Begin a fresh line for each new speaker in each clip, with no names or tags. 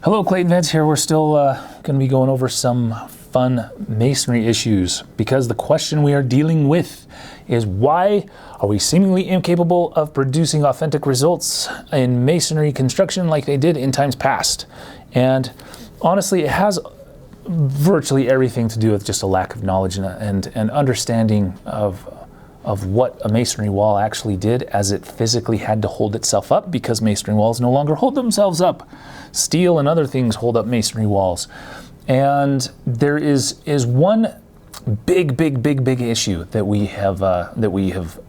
Hello, Clayton Vance here. We're still going to be going over some fun masonry issues because the question we are dealing with is why are we seemingly incapable of producing authentic results in masonry construction like they did in times past? And honestly, it has virtually everything to do with just a lack of knowledge and understanding of what a masonry wall actually did, as it physically had to hold itself up because masonry walls no longer hold themselves up. Steel and other things hold up masonry walls. And there is one big issue that we have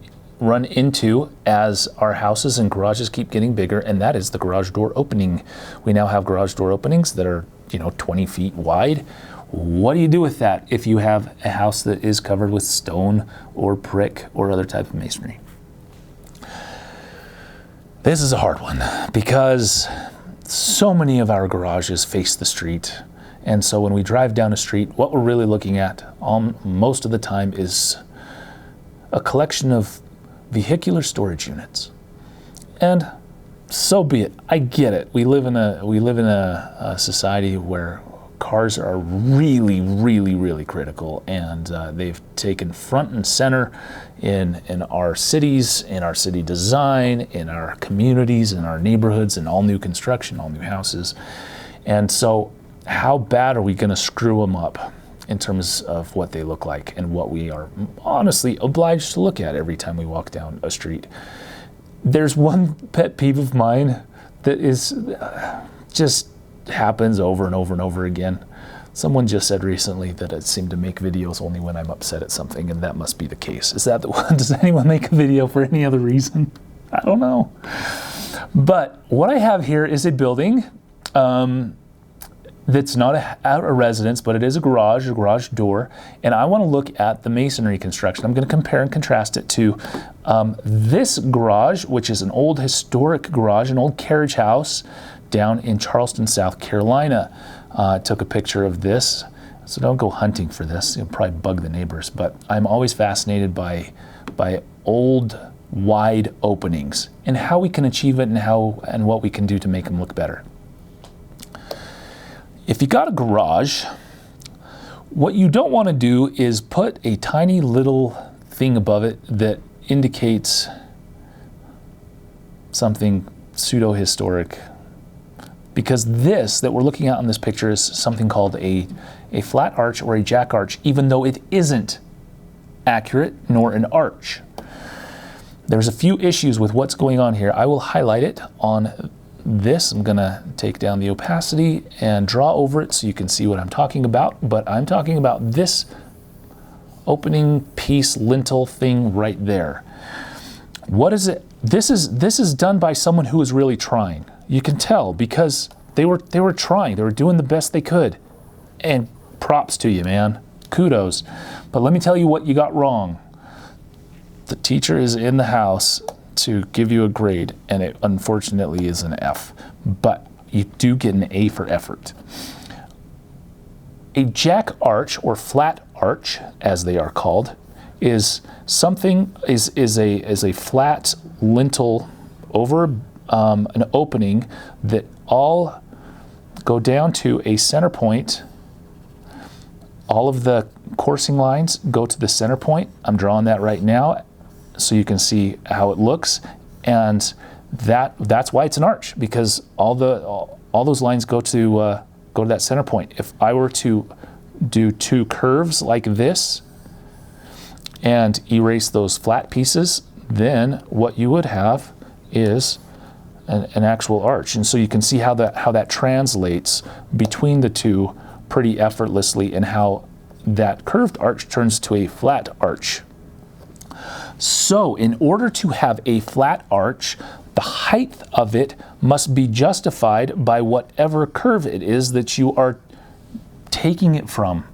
run into as our houses and garages keep getting bigger, and that is the garage door opening. We now have garage door openings that are 20 feet wide. What do you do with that if you have a house that is covered with stone or brick or other type of masonry? This is a hard one because so many of our garages face the street. And so when we drive down a street, what we're really looking at most of the time is a collection of vehicular storage units. And so be it. I get it. We live in a society where cars are really critical, and they've taken front and center in our cities, in our city design, in our communities, in our neighborhoods, in all new construction, all new houses. And so how bad are we going to screw them up in terms of what they look like and what we are honestly obliged to look at every time we walk down a street? There's one pet peeve of mine that is just happens over and over again. Someone just said recently that it seemed to make videos only when I'm upset at something, and that must be the case. Is that the one? Does anyone make a video for any other reason? I don't know. But what I have here is a building that's not a residence, but it is a garage door, and I want to look at the masonry construction. I'm going to compare and contrast it to this garage, which is an old historic garage, an old carriage house down in Charleston, South Carolina. Took a picture of this, so don't go hunting for this. You'll probably bug the neighbors, but I'm always fascinated by old, wide openings and how we can achieve it and what we can do to make them look better. If you got a garage, what you don't want to do is put a tiny little thing above it that indicates something pseudo-historic. Because this that we're looking at in this picture is something called a flat arch or a jack arch, even though it isn't accurate nor an arch. There's a few issues with what's going on here. I will highlight it on this. I'm gonna take down the opacity and draw over it so you can see what I'm talking about, but I'm talking about this opening piece lintel thing right there. What is it? This is done by someone who is really trying. You can tell because they were trying. They were doing the best they could. And props to you, man. Kudos. But let me tell you what you got wrong. The teacher is in the house to give you a grade, and it unfortunately is an F. But you do get an A for effort. A jack arch or flat arch, as they are called, is a flat lintel over an opening that all go down to a center point. All of the coursing lines go to the center point. I'm drawing that right now so you can see how it looks, and that's why it's an arch, because all those lines go to that center point. If I were to do two curves like this and erase those flat pieces, then what you would have is an actual arch. And so you can see how that translates between the two pretty effortlessly, and how that curved arch turns to a flat arch. So in order to have a flat arch, the height of it must be justified by whatever curve it is that you are taking it from.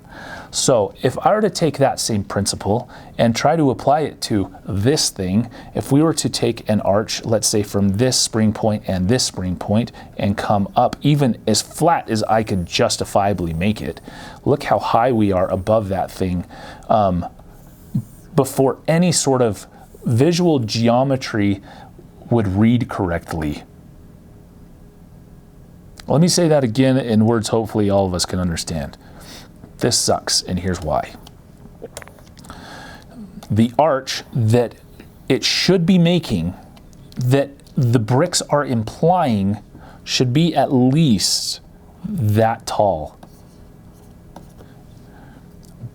So if I were to take that same principle and try to apply it to this thing, if we were to take an arch, let's say from this spring point and this spring point, and come up even as flat as I could justifiably make it, look how high we are above that thing before any sort of visual geometry would read correctly. Let me say that again in words hopefully all of us can understand. This sucks, and here's why. The arch that it should be making, that the bricks are implying, should be at least that tall,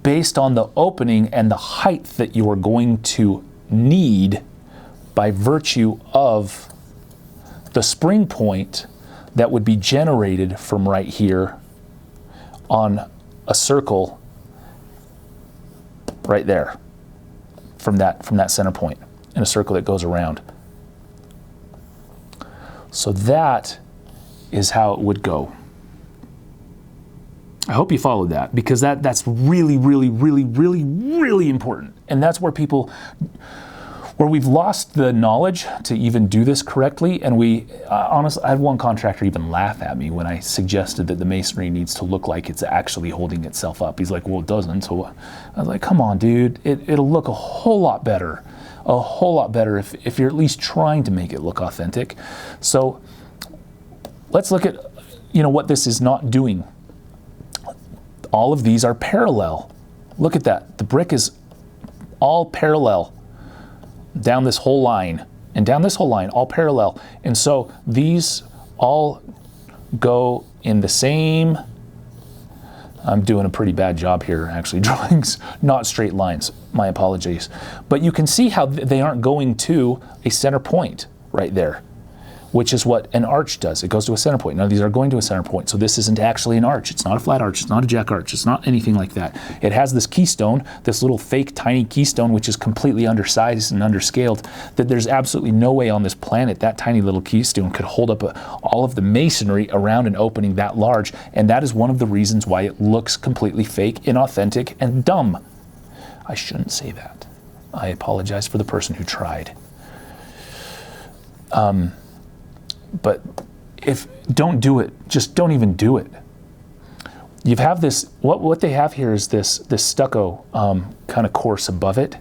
based on the opening and the height that you are going to need by virtue of the spring point that would be generated from right here on a circle right there, from that center point in a circle that goes around. So that is how it would go. I hope you followed that, because that's really, really, really, really, really important. And that's where we've lost the knowledge to even do this correctly. And honestly, I had one contractor even laugh at me when I suggested that the masonry needs to look like it's actually holding itself up. He's like, well, it doesn't. So I was like, come on, dude, it'll look a whole lot better if you're at least trying to make it look authentic. So let's look at, what this is not doing. All of these are parallel. Look at that. The brick is all parallel down this whole line, and down this whole line, all parallel. And so these all go in the same, I'm doing a pretty bad job here actually drawing not straight lines, my apologies. But you can see how they aren't going to a center point right there, which is what an arch does. It goes to a center point. Now these are going to a center point, so this isn't actually an arch. It's not a flat arch, it's not a jack arch, it's not anything like that. It has this keystone, this little fake tiny keystone, which is completely undersized and underscaled, that there's absolutely no way on this planet that tiny little keystone could hold up all of the masonry around an opening that large, and that is one of the reasons why it looks completely fake, inauthentic, and dumb. I shouldn't say that. I apologize for the person who tried. But don't do it. Just don't even do it. You have this, what they have here is this stucco kind of course above it.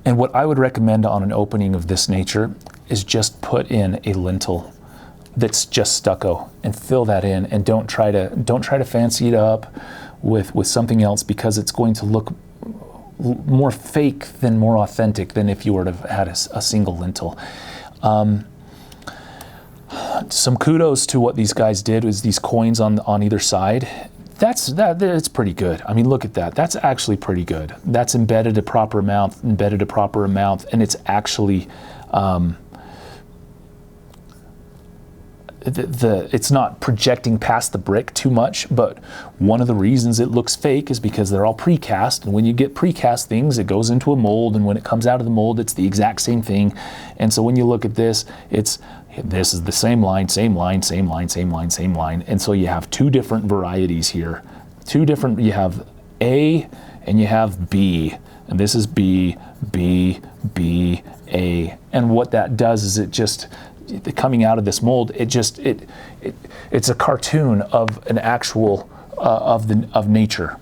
And what I would recommend on an opening of this nature is just put in a lintel that's just stucco and fill that in, and don't try to fancy it up with something else, because it's going to look more fake than more authentic than if you were to have had a single lintel. Some kudos to what these guys did was these coins on either side. It's pretty good. I mean, look at that. That's actually pretty good. That's embedded a proper amount, and it's actually it's not projecting past the brick too much. But one of the reasons it looks fake is because they're all precast, and when you get precast things, it goes into a mold, and when it comes out of the mold, it's the exact same thing. And so when you look at this, this is the same line, and so you have two different varieties here. You have A and you have B, and this is B, B, B, A. And what that does is it just, coming out of this mold, it's a cartoon of an actual of nature,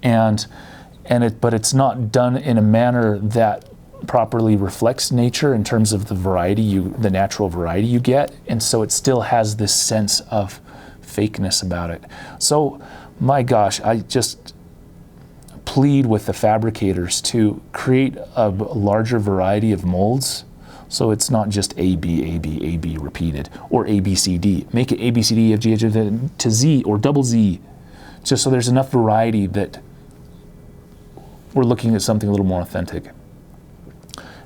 but it's not done in a manner that properly reflects nature in terms of the natural variety you get, and so it still has this sense of fakeness about it. So my gosh, I just plead with the fabricators to create a larger variety of molds, so it's not just A, B, A, B, A, B repeated, or A, B, C, D. Make it A, B, C, D, F, G, H, to Z, or double Z, just so there's enough variety that we're looking at something a little more authentic.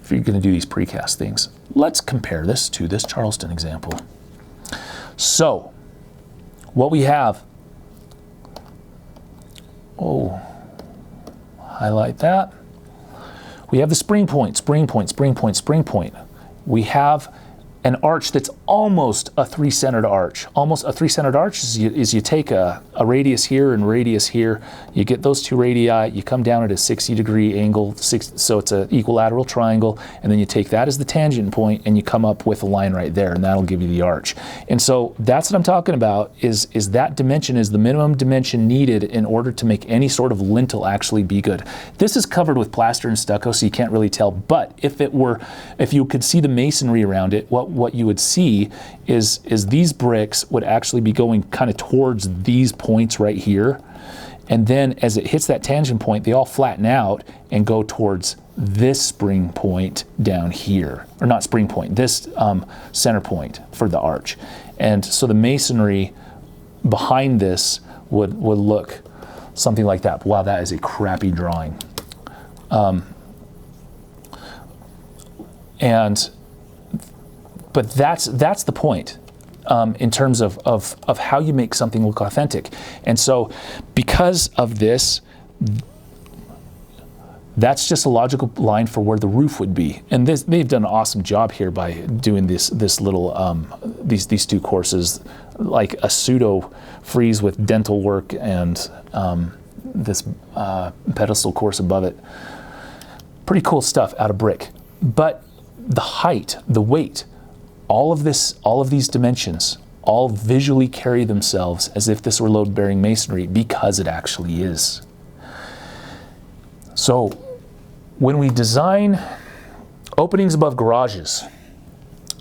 If you're going to do these precast things, let's compare this to this Charleston example. So, what we have, highlight that. We have the spring point. We have an arch that's almost a three-centered arch. Almost a three-centered arch is you take a radius here and radius here, you get those two radii, you come down at a 60-degree angle, so it's an equilateral triangle, and then you take that as the tangent point and you come up with a line right there, and that'll give you the arch. And so that's what I'm talking about, is that dimension is the minimum dimension needed in order to make any sort of lintel actually be good. This is covered with plaster and stucco, so you can't really tell, but if you could see the masonry around it, what what you would see is these bricks would actually be going kind of towards these points right here. And then as it hits that tangent point, they all flatten out and go towards this spring point down here. Or not spring point, this center point for the arch. And so the masonry behind this would look something like that. Wow, that is a crappy drawing. But that's the point in terms of how you make something look authentic. And so because of this, that's just a logical line for where the roof would be. And they've done an awesome job here by doing this little these two courses, like a pseudo frieze with dental work and this pedestal course above it. Pretty cool stuff out of brick. But the height, the weight, all of these dimensions all visually carry themselves as if this were load-bearing masonry, because it actually is. So when we design openings above garages,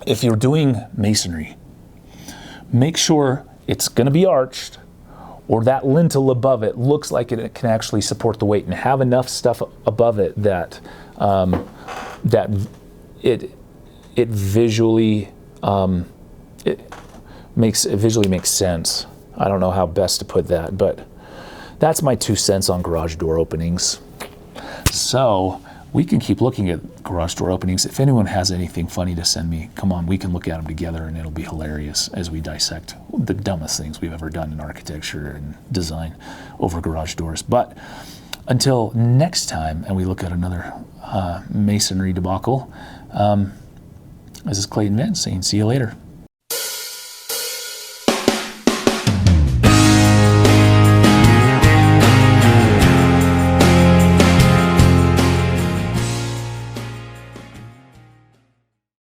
if you're doing masonry, make sure it's going to be arched, or that lintel above it looks like it can actually support the weight, and have enough stuff above it that it visually makes sense. I don't know how best to put that, but that's my 2 cents on garage door openings. So we can keep looking at garage door openings. If anyone has anything funny to send me, come on, we can look at them together, and it'll be hilarious as we dissect the dumbest things we've ever done in architecture and design over garage doors. But until next time, and we look at another masonry debacle, this is Clayton Vance saying see you later.